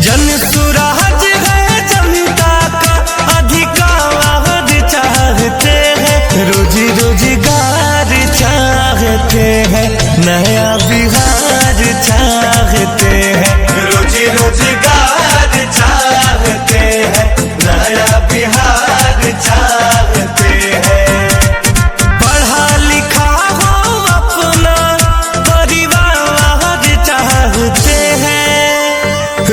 जन सुराज है जनता का अधिकार चाहते हैं, रोजी रोजगार चाहते हैं, नया बिहार चाहते हैं, रोजी रोजगार चाहते हैं, नया बिहार चाहते हैं। पढ़ा लिखा हो अपना परिवार चाहते हैं,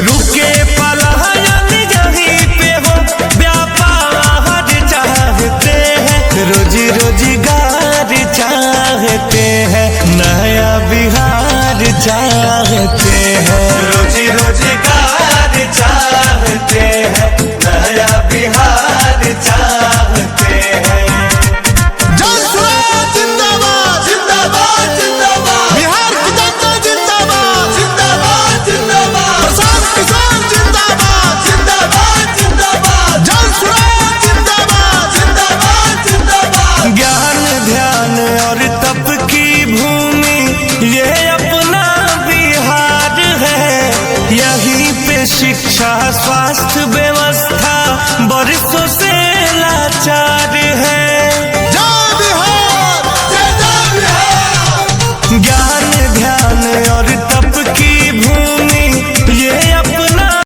रुके पलायन यहीं पे हो व्यापार चाहते हैं, रोजी रोजगार चाहते हैं, नया बिहार चाहते हैं, रोजी रोजगार चाहते हैं, नया बिहार चाहते हैं। जय सुराज जिंदाबाद जिंदाबाद जिंदाबाद, बिहार की जनता जिंदाबाद जिंदाबाद जिंदाबाद, किसान जिंदाबाद जिंदाबाद जिंदाबाद, जय सुराज जिंदाबाद जिंदाबाद जिंदाबाद। ज्ञान ध्यान और तप की भूमि ये अपना बिहार है, यहीं पे शिक्षा स्वास्थ्य व्यवस्था बरसों से लाचार